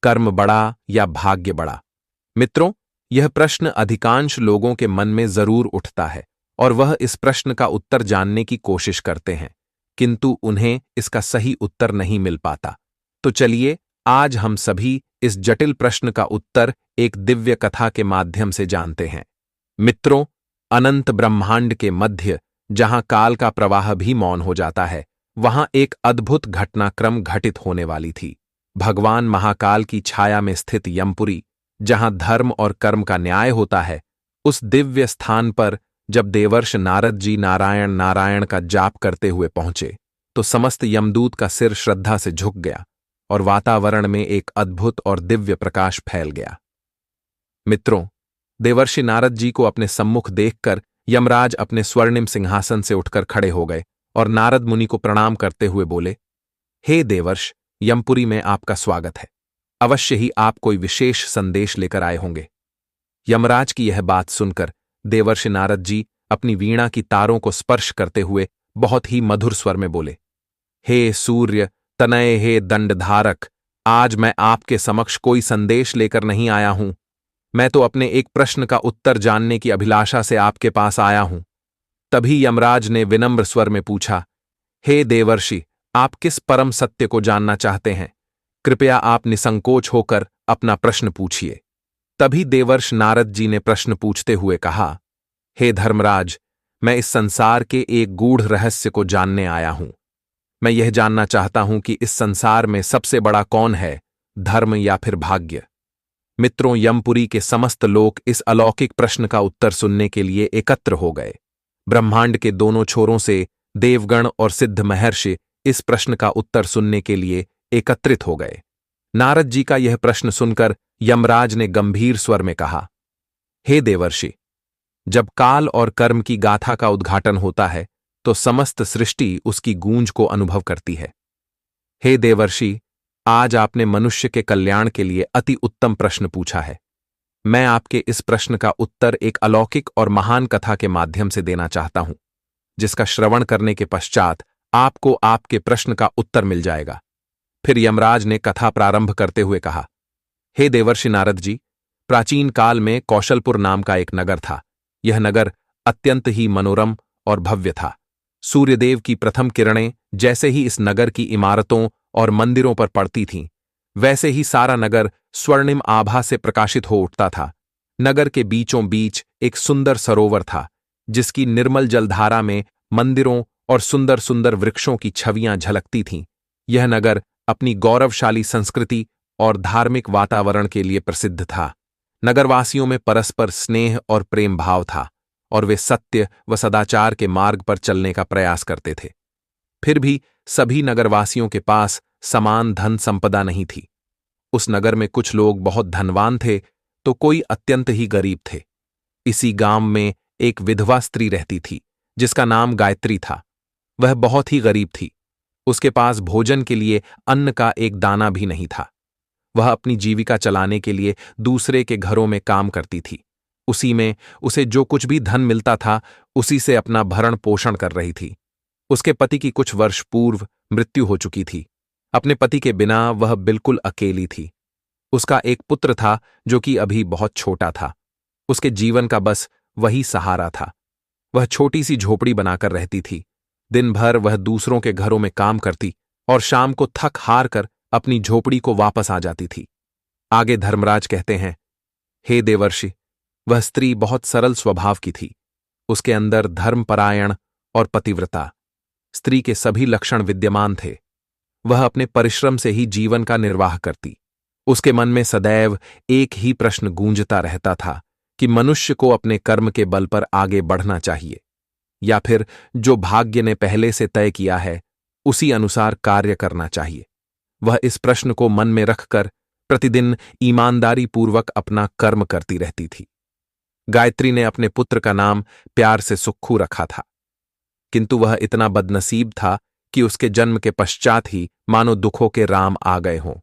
कर्म बड़ा या भाग्य बड़ा? मित्रों, यह प्रश्न अधिकांश लोगों के मन में जरूर उठता है और वह इस प्रश्न का उत्तर जानने की कोशिश करते हैं, किंतु उन्हें इसका सही उत्तर नहीं मिल पाता। तो चलिए, आज हम सभी इस जटिल प्रश्न का उत्तर एक दिव्य कथा के माध्यम से जानते हैं। मित्रों, अनंत ब्रह्मांड के मध्य, जहां काल का प्रवाह भी मौन हो जाता है, वहां एक अद्भुत घटनाक्रम घटित होने वाली थी। भगवान महाकाल की छाया में स्थित यमपुरी, जहां धर्म और कर्म का न्याय होता है, उस दिव्य स्थान पर जब देवर्ष नारद जी नारायण नारायण का जाप करते हुए पहुंचे, तो समस्त यमदूत का सिर श्रद्धा से झुक गया और वातावरण में एक अद्भुत और दिव्य प्रकाश फैल गया। मित्रों, देवर्षि नारद जी को अपने सम्मुख देखकर यमराज अपने स्वर्णिम सिंहासन से उठकर खड़े हो गए और नारद मुनि को प्रणाम करते हुए बोले, हे देवर्ष, यमपुरी में आपका स्वागत है। अवश्य ही आप कोई विशेष संदेश लेकर आए होंगे। यमराज की यह बात सुनकर देवर्षि नारद जी अपनी वीणा की तारों को स्पर्श करते हुए बहुत ही मधुर स्वर में बोले, हे सूर्य तनय, हे दंडधारक, आज मैं आपके समक्ष कोई संदेश लेकर नहीं आया हूं। मैं तो अपने एक प्रश्न का उत्तर जानने की अभिलाषा से आपके पास आया हूं। तभी यमराज ने विनम्र स्वर में पूछा, हे देवर्षि, आप किस परम सत्य को जानना चाहते हैं? कृपया आप निसंकोच होकर अपना प्रश्न पूछिए। तभी देवर्ष नारद जी ने प्रश्न पूछते हुए कहा, हे धर्मराज, मैं इस संसार के एक गूढ़ रहस्य को जानने आया हूं। मैं यह जानना चाहता हूं कि इस संसार में सबसे बड़ा कौन है, धर्म या फिर भाग्य? मित्रों, यमपुरी के समस्त लोग इस अलौकिक प्रश्न का उत्तर सुनने के लिए एकत्र हो गए। ब्रह्मांड के दोनों छोरों से देवगण और सिद्ध महर्षि इस प्रश्न का उत्तर सुनने के लिए एकत्रित हो गए। नारद जी का यह प्रश्न सुनकर यमराज ने गंभीर स्वर में कहा, हे देवर्षि, जब काल और कर्म की गाथा का उद्घाटन होता है तो समस्त सृष्टि उसकी गूंज को अनुभव करती है। हे देवर्षि, आज आपने मनुष्य के कल्याण के लिए अति उत्तम प्रश्न पूछा है। मैं आपके इस प्रश्न का उत्तर एक अलौकिक और महान कथा के माध्यम से देना चाहता हूं, जिसका श्रवण करने के पश्चात आपको आपके प्रश्न का उत्तर मिल जाएगा। फिर यमराज ने कथा प्रारंभ करते हुए कहा, हे देवर्षि नारद जी, प्राचीन काल में कौशलपुर नाम का एक नगर था। यह नगर अत्यंत ही मनोरम और भव्य था। सूर्यदेव की प्रथम किरणें जैसे ही इस नगर की इमारतों और मंदिरों पर पड़ती थीं, वैसे ही सारा नगर स्वर्णिम आभा से प्रकाशित हो उठता था। नगर के बीचों बीच एक सुंदर सरोवर था, जिसकी निर्मल जलधारा में मंदिरों और सुंदर सुंदर वृक्षों की छवियां झलकती थीं। यह नगर अपनी गौरवशाली संस्कृति और धार्मिक वातावरण के लिए प्रसिद्ध था। नगरवासियों में परस्पर स्नेह और प्रेम भाव था और वे सत्य व सदाचार के मार्ग पर चलने का प्रयास करते थे। फिर भी सभी नगरवासियों के पास समान धन संपदा नहीं थी। उस नगर में कुछ लोग बहुत धनवान थे तो कोई अत्यंत ही गरीब थे। इसी गांव में एक विधवा स्त्री रहती थी, जिसका नाम गायत्री था। वह बहुत ही गरीब थी। उसके पास भोजन के लिए अन्न का एक दाना भी नहीं था। वह अपनी जीविका चलाने के लिए दूसरे के घरों में काम करती थी। उसी में उसे जो कुछ भी धन मिलता था, उसी से अपना भरण पोषण कर रही थी। उसके पति की कुछ वर्ष पूर्व मृत्यु हो चुकी थी। अपने पति के बिना वह बिल्कुल अकेली थी। उसका एक पुत्र था जो कि अभी बहुत छोटा था। उसके जीवन का बस वही सहारा था। वह छोटी सी झोपड़ी बनाकर रहती थी। दिन भर वह दूसरों के घरों में काम करती और शाम को थक हार कर अपनी झोपड़ी को वापस आ जाती थी। आगे धर्मराज कहते हैं, हे देवर्षि, वह स्त्री बहुत सरल स्वभाव की थी। उसके अंदर धर्मपरायण और पतिव्रता स्त्री के सभी लक्षण विद्यमान थे। वह अपने परिश्रम से ही जीवन का निर्वाह करती। उसके मन में सदैव एक ही प्रश्न गूंजता रहता था कि मनुष्य को अपने कर्म के बल पर आगे बढ़ना चाहिए या फिर जो भाग्य ने पहले से तय किया है उसी अनुसार कार्य करना चाहिए। वह इस प्रश्न को मन में रखकर प्रतिदिन ईमानदारी पूर्वक अपना कर्म करती रहती थी। गायत्री ने अपने पुत्र का नाम प्यार से सुक्खू रखा था, किंतु वह इतना बदनसीब था कि उसके जन्म के पश्चात ही मानो दुखों के राम आ गए हों।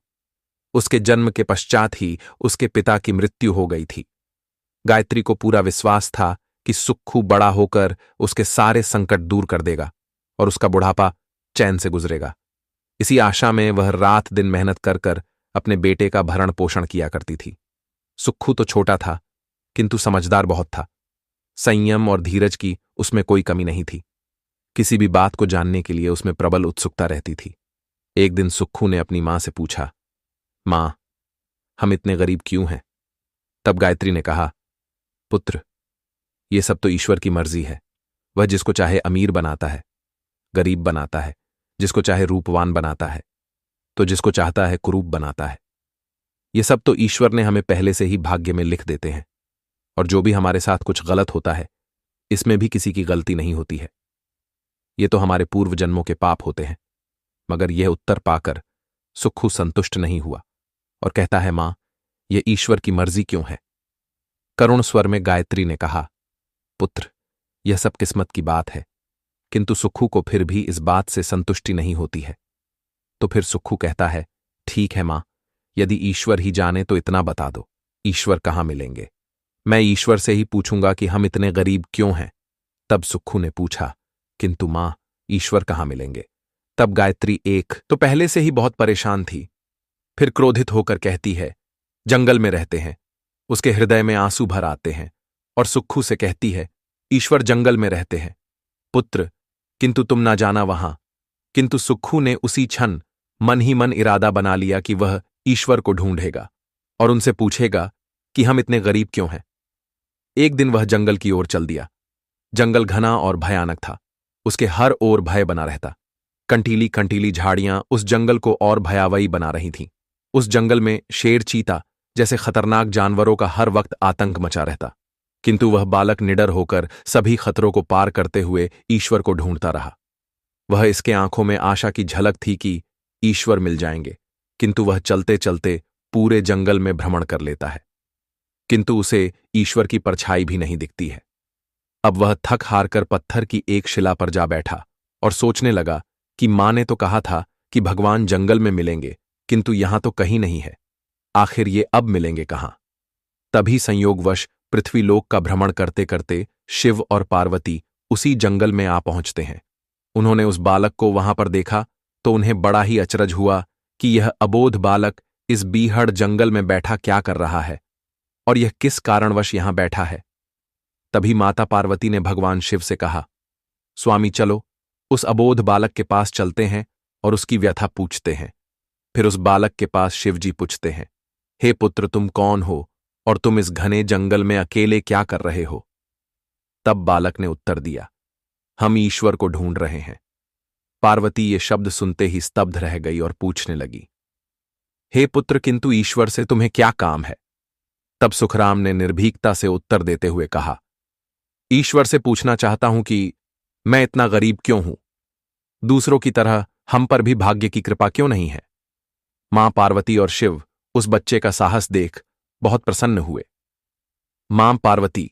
उसके जन्म के पश्चात ही उसके पिता की मृत्यु हो गई थी। गायत्री को पूरा विश्वास था कि सुक्खू बड़ा होकर उसके सारे संकट दूर कर देगा और उसका बुढ़ापा चैन से गुजरेगा। इसी आशा में वह रात दिन मेहनत कर कर अपने बेटे का भरण पोषण किया करती थी। सुक्खू तो छोटा था, किंतु समझदार बहुत था। संयम और धीरज की उसमें कोई कमी नहीं थी। किसी भी बात को जानने के लिए उसमें प्रबल उत्सुकता रहती थी। एक दिन सुक्खू ने अपनी मां से पूछा, मां, हम इतने गरीब क्यों हैं? तब गायत्री ने कहा, पुत्र, ये सब तो ईश्वर की मर्जी है। वह जिसको चाहे अमीर बनाता है, गरीब बनाता है, जिसको चाहे रूपवान बनाता है, तो जिसको चाहता है कुरूप बनाता है। ये सब तो ईश्वर ने हमें पहले से ही भाग्य में लिख देते हैं, और जो भी हमारे साथ कुछ गलत होता है, इसमें भी किसी की गलती नहीं होती है। ये तो हमारे पूर्व जन्मों के पाप होते हैं। मगर यह उत्तर पाकर सुक्खू संतुष्ट नहीं हुआ और कहता है, मां, यह ईश्वर की मर्जी क्यों है? करुण स्वर में गायत्री ने कहा, पुत्र, यह सब किस्मत की बात है। किंतु सुक्खू को फिर भी इस बात से संतुष्टि नहीं होती है। तो फिर सुक्खू कहता है, ठीक है मां, यदि ईश्वर ही जाने तो इतना बता दो, ईश्वर कहाँ मिलेंगे? मैं ईश्वर से ही पूछूंगा कि हम इतने गरीब क्यों हैं। तब सुक्खू ने पूछा, किंतु मां, ईश्वर कहाँ मिलेंगे? तब गायत्री एक तो पहले से ही बहुत परेशान थी, फिर क्रोधित होकर कहती है, जंगल में रहते हैं। उसके हृदय में आंसू भर आते हैं और सुक्खू से कहती है, ईश्वर जंगल में रहते हैं पुत्र, किंतु तुम ना जाना वहां। किंतु सुक्खू ने उसी क्षण मन ही मन इरादा बना लिया कि वह ईश्वर को ढूंढेगा और उनसे पूछेगा कि हम इतने गरीब क्यों हैं। एक दिन वह जंगल की ओर चल दिया। जंगल घना और भयानक था। उसके हर ओर भय बना रहता। कंटीली कंटीली झाड़ियां उस जंगल को और भयावही बना रही थीं। उस जंगल में शेर, चीता जैसे खतरनाक जानवरों का हर वक्त आतंक मचा रहता। किंतु वह बालक निडर होकर सभी खतरों को पार करते हुए ईश्वर को ढूंढता रहा। वह इसके आंखों में आशा की झलक थी कि ईश्वर मिल जाएंगे। किंतु वह चलते चलते पूरे जंगल में भ्रमण कर लेता है, किंतु उसे ईश्वर की परछाई भी नहीं दिखती है। अब वह थक हार कर पत्थर की एक शिला पर जा बैठा और सोचने लगा कि मां ने तो कहा था कि भगवान जंगल में मिलेंगे, किंतु यहां तो कहीं नहीं है। आखिर ये अब मिलेंगे कहां? तभी संयोगवश पृथ्वीलोक का भ्रमण करते करते शिव और पार्वती उसी जंगल में आ पहुंचते हैं। उन्होंने उस बालक को वहां पर देखा तो उन्हें बड़ा ही अचरज हुआ कि यह अबोध बालक इस बीहड़ जंगल में बैठा क्या कर रहा है और यह किस कारणवश यहां बैठा है। तभी माता पार्वती ने भगवान शिव से कहा, स्वामी चलो, उस अबोध बालक के पास चलते हैं और उसकी व्यथा पूछते हैं। फिर उस बालक के पास शिवजी पूछते हैं, हे पुत्र, तुम कौन हो और तुम इस घने जंगल में अकेले क्या कर रहे हो? तब बालक ने उत्तर दिया, हम ईश्वर को ढूंढ रहे हैं। पार्वती ये शब्द सुनते ही स्तब्ध रह गई और पूछने लगी, हे पुत्र, किंतु ईश्वर से तुम्हें क्या काम है? तब सुखराम ने निर्भीकता से उत्तर देते हुए कहा, ईश्वर से पूछना चाहता हूं कि मैं इतना गरीब क्यों हूं? दूसरों की तरह हम पर भी भाग्य की कृपा क्यों नहीं है? मां पार्वती और शिव उस बच्चे का साहस देख बहुत प्रसन्न हुए। मां पार्वती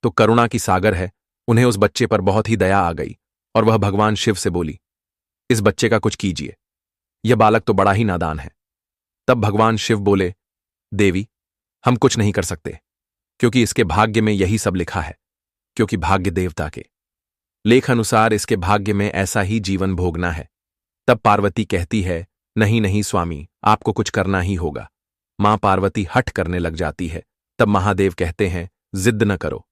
तो करुणा की सागर है, उन्हें उस बच्चे पर बहुत ही दया आ गई और वह भगवान शिव से बोली, इस बच्चे का कुछ कीजिए, यह बालक तो बड़ा ही नादान है। तब भगवान शिव बोले, देवी, हम कुछ नहीं कर सकते, क्योंकि इसके भाग्य में यही सब लिखा है, क्योंकि भाग्य देवता के लेख अनुसार इसके भाग्य में ऐसा ही जीवन भोगना है। तब पार्वती कहती है, नहीं नहीं स्वामी, आपको कुछ करना ही होगा। मां पार्वती हठ करने लग जाती है। तब महादेव कहते हैं, जिद न करो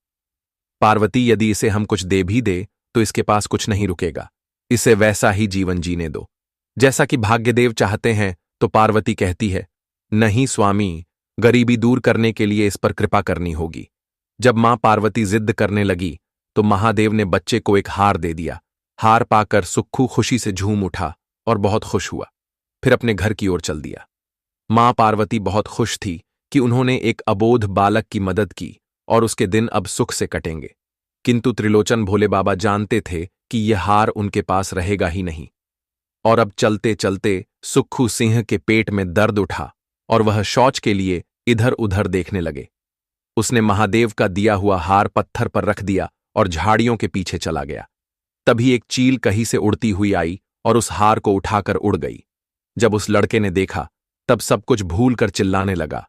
पार्वती, यदि इसे हम कुछ दे भी दे तो इसके पास कुछ नहीं रुकेगा। इसे वैसा ही जीवन जीने दो जैसा कि भाग्यदेव चाहते हैं। तो पार्वती कहती है, नहीं स्वामी, गरीबी दूर करने के लिए इस पर कृपा करनी होगी। जब मां पार्वती जिद करने लगी तो महादेव ने बच्चे को एक हार दे दिया। हार पाकर सुक्खू खुशी से झूम उठा और बहुत खुश हुआ। फिर अपने घर की ओर चल दिया। मां पार्वती बहुत खुश थी कि उन्होंने एक अबोध बालक की मदद की और उसके दिन अब सुख से कटेंगे। किंतु त्रिलोचन भोले बाबा जानते थे कि यह हार उनके पास रहेगा ही नहीं। और अब चलते चलते सुक्खू सिंह के पेट में दर्द उठा और वह शौच के लिए इधर उधर देखने लगे। उसने महादेव का दिया हुआ हार पत्थर पर रख दिया और झाड़ियों के पीछे चला गया। तभी एक चील कहीं से उड़ती हुई आई और उस हार को उठाकर उड़ गई। जब उस लड़के ने देखा तब सब कुछ भूल कर चिल्लाने लगा,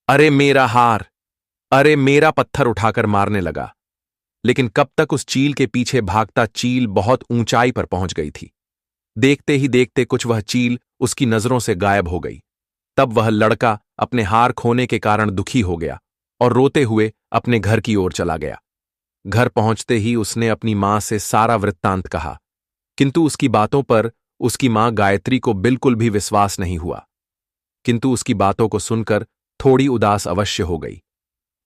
अरे मेरा हार, अरे मेरा, पत्थर उठाकर मारने लगा। लेकिन कब तक उस चील के पीछे भागता चील बहुत ऊंचाई पर पहुंच गई थी। देखते ही देखते कुछ वह चील उसकी नजरों से गायब हो गई। तब वह लड़का अपने हार खोने के कारण दुखी हो गया और रोते हुए अपने घर की ओर चला गया। घर पहुंचते ही उसने अपनी मां से सारा वृत्तांत कहा, किंतु उसकी बातों पर उसकी मां गायत्री को बिल्कुल भी विश्वास नहीं हुआ। किंतु उसकी बातों को सुनकर थोड़ी उदास अवश्य हो गई,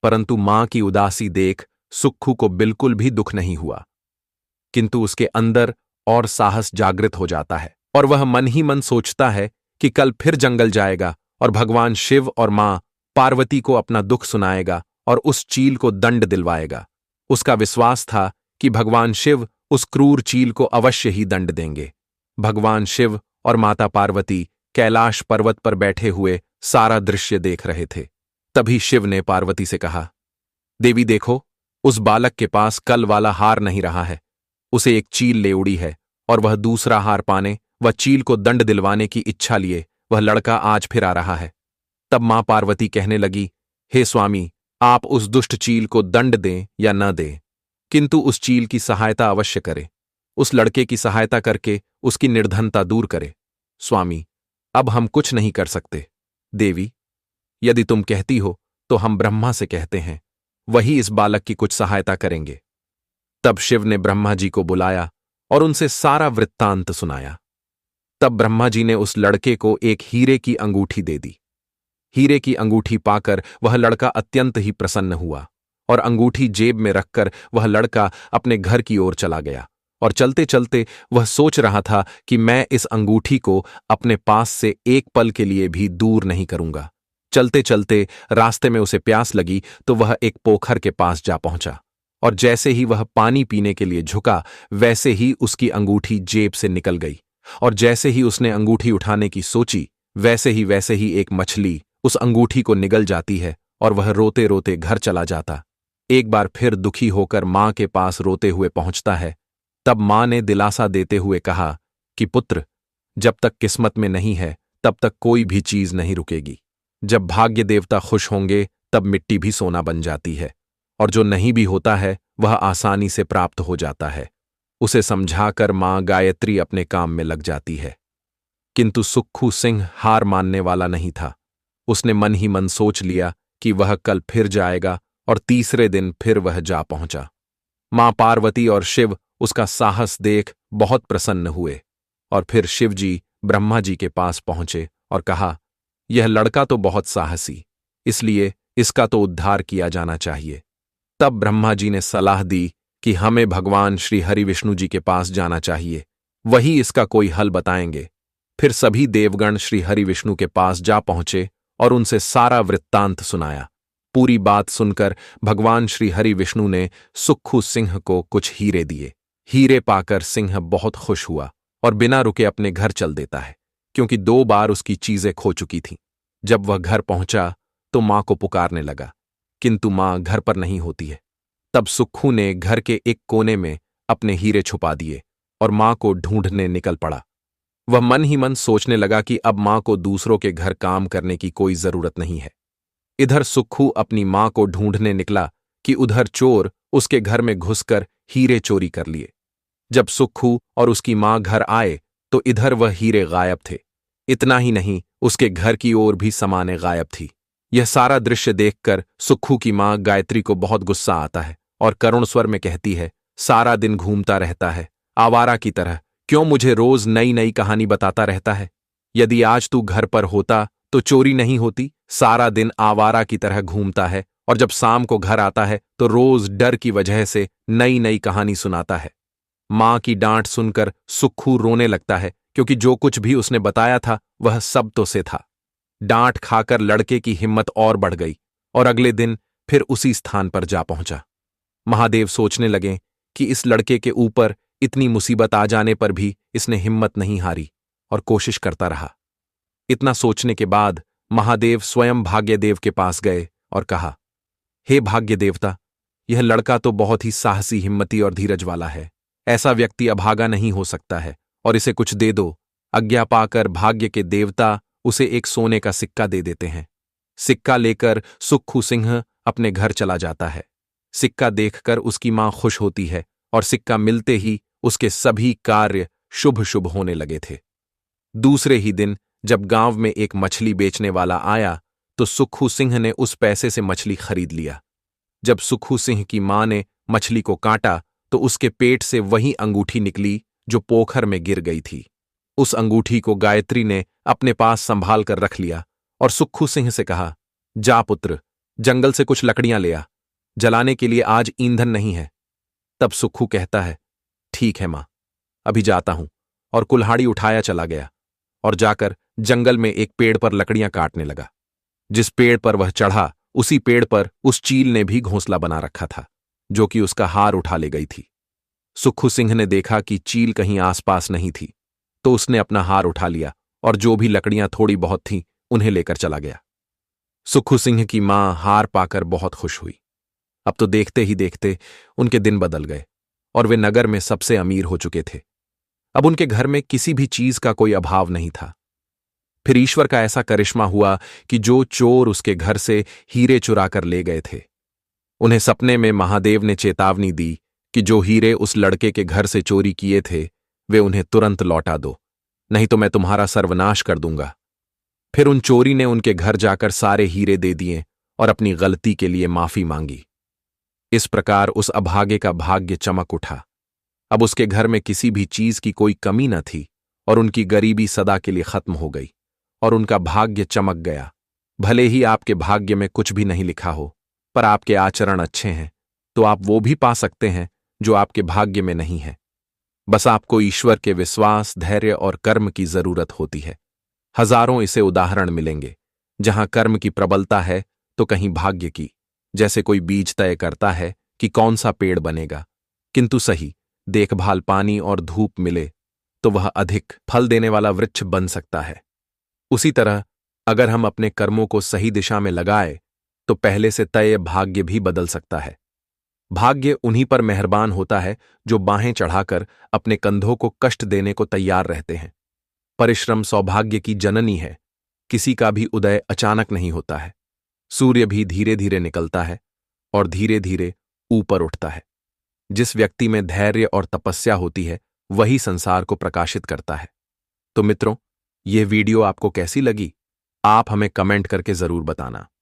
परंतु मां की उदासी देख सुक्खू को बिल्कुल भी दुख नहीं हुआ, किंतु उसके अंदर और साहस जागृत हो जाता है और वह मन ही मन सोचता है कि कल फिर जंगल जाएगा और भगवान शिव और मां पार्वती को अपना दुख सुनाएगा और उस चील को दंड दिलवाएगा। उसका विश्वास था कि भगवान शिव उस क्रूर चील को अवश्य ही दंड देंगे। भगवान शिव और माता पार्वती कैलाश पर्वत पर बैठे हुए सारा दृश्य देख रहे थे। तभी शिव ने पार्वती से कहा, देवी देखो, उस बालक के पास कल वाला हार नहीं रहा है, उसे एक चील ले उड़ी है और वह दूसरा हार पाने व चील को दंड दिलवाने की इच्छा लिए वह लड़का आज फिर आ रहा है। तब मां पार्वती कहने लगी, हे स्वामी, आप उस दुष्ट चील को दंड दें या न दें, किंतु उस चील की सहायता अवश्य करें, उस लड़के की सहायता करके उसकी निर्धनता दूर करे। स्वामी, अब हम कुछ नहीं कर सकते। देवी, यदि तुम कहती हो तो हम ब्रह्मा से कहते हैं, वही इस बालक की कुछ सहायता करेंगे। तब शिव ने ब्रह्मा जी को बुलाया और उनसे सारा वृत्तांत सुनाया। तब ब्रह्मा जी ने उस लड़के को एक हीरे की अंगूठी दे दी। हीरे की अंगूठी पाकर वह लड़का अत्यंत ही प्रसन्न हुआ और अंगूठी जेब में रखकर वह लड़का अपने घर की ओर चला गया और चलते चलते वह सोच रहा था कि मैं इस अंगूठी को अपने पास से एक पल के लिए भी दूर नहीं करूंगा। चलते चलते रास्ते में उसे प्यास लगी तो वह एक पोखर के पास जा पहुंचा और जैसे ही वह पानी पीने के लिए झुका वैसे ही उसकी अंगूठी जेब से निकल गई और जैसे ही उसने अंगूठी उठाने की सोची वैसे ही एक मछली उस अंगूठी को निगल जाती है और वह रोते रोते घर चला जाता। एक बार फिर दुखी होकर मां के पास रोते हुए पहुंचता है। तब मां ने दिलासा देते हुए कहा कि पुत्र, जब तक किस्मत में नहीं है तब तक कोई भी चीज नहीं रुकेगी। जब भाग्य देवता खुश होंगे तब मिट्टी भी सोना बन जाती है और जो नहीं भी होता है वह आसानी से प्राप्त हो जाता है। उसे समझाकर मां गायत्री अपने काम में लग जाती है। किंतु सुक्खू सिंह हार मानने वाला नहीं था। उसने मन ही मन सोच लिया कि वह कल फिर जाएगा और तीसरे दिन फिर वह जा पहुंचा। मां पार्वती और शिव उसका साहस देख बहुत प्रसन्न हुए और फिर शिव जी ब्रह्मा जी के पास पहुंचे और कहा, यह लड़का तो बहुत साहसी, इसलिए इसका तो उद्धार किया जाना चाहिए। तब ब्रह्मा जी ने सलाह दी कि हमें भगवान श्री हरि विष्णु जी के पास जाना चाहिए, वही इसका कोई हल बताएंगे। फिर सभी देवगण श्री हरि विष्णु के पास जा पहुंचे और उनसे सारा वृत्तांत सुनाया। पूरी बात सुनकर भगवान श्री हरि विष्णु ने सुक्खू सिंह को कुछ हीरे दिए। हीरे पाकर सिंह बहुत खुश हुआ और बिना रुके अपने घर चल देता है, क्योंकि 2 बार उसकी चीजें खो चुकी थीं। जब वह घर पहुंचा तो मां को पुकारने लगा, किंतु मां घर पर नहीं होती है। तब सुक्खू ने घर के एक कोने में अपने हीरे छुपा दिए और मां को ढूंढने निकल पड़ा। वह मन ही मन सोचने लगा कि अब मां को दूसरों के घर काम करने की कोई जरूरत नहीं है। इधर सुक्खू अपनी मां को ढूंढने निकला कि उधर चोर उसके घर में घुसकर हीरे चोरी कर लिए। जब सुक्खू और उसकी मां घर आए तो इधर वह हीरे गायब थे। इतना ही नहीं, उसके घर की ओर भी सामानें गायब थी। यह सारा दृश्य देखकर सुक्खू की मां गायत्री को बहुत गुस्सा आता है और करुण स्वर में कहती है, सारा दिन घूमता रहता है आवारा की तरह, क्यों मुझे रोज नई नई कहानी बताता रहता है। यदि आज तू घर पर होता तो चोरी नहीं होती। सारा दिन आवारा की तरह घूमता है और जब शाम को घर आता है तो रोज डर की वजह से नई नई कहानी सुनाता है। मां की डांट सुनकर सुक्खू रोने लगता है, क्योंकि जो कुछ भी उसने बताया था वह सब तो से था। डांट खाकर लड़के की हिम्मत और बढ़ गई और अगले दिन फिर उसी स्थान पर जा पहुंचा। महादेव सोचने लगे कि इस लड़के के ऊपर इतनी मुसीबत आ जाने पर भी इसने हिम्मत नहीं हारी और कोशिश करता रहा। इतना सोचने के बाद महादेव स्वयं भाग्यदेव के पास गए और कहा, हे भाग्य देवता, यह लड़का तो बहुत ही साहसी, हिम्मती और धीरज वाला है। ऐसा व्यक्ति अभागा नहीं हो सकता है और इसे कुछ दे दो। आज्ञा पाकर भाग्य के देवता उसे एक सोने का सिक्का दे देते हैं। सिक्का लेकर सुक्खू सिंह अपने घर चला जाता है। सिक्का देखकर उसकी मां खुश होती है और सिक्का मिलते ही उसके सभी कार्य शुभ शुभ होने लगे थे। दूसरे ही दिन जब गांव में एक मछली बेचने वाला आया तो सुक्खू सिंह ने उस पैसे से मछली खरीद लिया। जब सुक्खू सिंह की मां ने मछली को काटा तो उसके पेट से वही अंगूठी निकली जो पोखर में गिर गई थी। उस अंगूठी को गायत्री ने अपने पास संभाल कर रख लिया और सुक्खू सिंह से कहा, जा पुत्र, जंगल से कुछ लकड़ियां ले आ, जलाने के लिए आज ईंधन नहीं है। तब सुक्खू कहता है, ठीक है मां, अभी जाता हूं, और कुल्हाड़ी उठाया चला गया और जाकर जंगल में एक पेड़ पर लकड़ियां काटने लगा। जिस पेड़ पर वह चढ़ा उसी पेड़ पर उस चील ने भी घोंसला बना रखा था, जो कि उसका हार उठा ले गई थी। सुक्खू सिंह ने देखा कि चील कहीं आसपास नहीं थी, तो उसने अपना हार उठा लिया और जो भी लकड़ियां थोड़ी बहुत थीं उन्हें लेकर चला गया। सुक्खू सिंह की मां हार पाकर बहुत खुश हुई। अब तो देखते ही देखते उनके दिन बदल गए और वे नगर में सबसे अमीर हो चुके थे। अब उनके घर में किसी भी चीज का कोई अभाव नहीं था। फिर ईश्वर का ऐसा करिश्मा हुआ कि जो चोर उसके घर से हीरे चुरा कर ले गए थे, उन्हें सपने में महादेव ने चेतावनी दी कि जो हीरे उस लड़के के घर से चोरी किए थे वे उन्हें तुरंत लौटा दो, नहीं तो मैं तुम्हारा सर्वनाश कर दूंगा। फिर उन चोरी ने उनके घर जाकर सारे हीरे दे दिए और अपनी गलती के लिए माफी मांगी। इस प्रकार उस अभागे का भाग्य चमक उठा। अब उसके घर में किसी भी चीज की कोई कमी न थी और उनकी गरीबी सदा के लिए खत्म हो गई और उनका भाग्य चमक गया। भले ही आपके भाग्य में कुछ भी नहीं लिखा हो, पर आपके आचरण अच्छे हैं तो आप वो भी पा सकते हैं जो आपके भाग्य में नहीं है। बस आपको ईश्वर के विश्वास, धैर्य और कर्म की जरूरत होती है। हजारों इसे उदाहरण मिलेंगे, जहां कर्म की प्रबलता है तो कहीं भाग्य की। जैसे कोई बीज तय करता है कि कौन सा पेड़ बनेगा, किंतु सही देखभाल, पानी और धूप मिले तो वह अधिक फल देने वाला वृक्ष बन सकता है। उसी तरह अगर हम अपने कर्मों को सही दिशा में लगाए तो पहले से तय भाग्य भी बदल सकता है। भाग्य उन्हीं पर मेहरबान होता है जो बाहें चढ़ाकर अपने कंधों को कष्ट देने को तैयार रहते हैं। परिश्रम सौभाग्य की जननी है। किसी का भी उदय अचानक नहीं होता है। सूर्य भी धीरे धीरे निकलता है और धीरे धीरे ऊपर उठता है। जिस व्यक्ति में धैर्य और तपस्या होती है वही संसार को प्रकाशित करता है। तो मित्रों, यह वीडियो आपको कैसी लगी? आप हमें कमेंट करके जरूर बताना।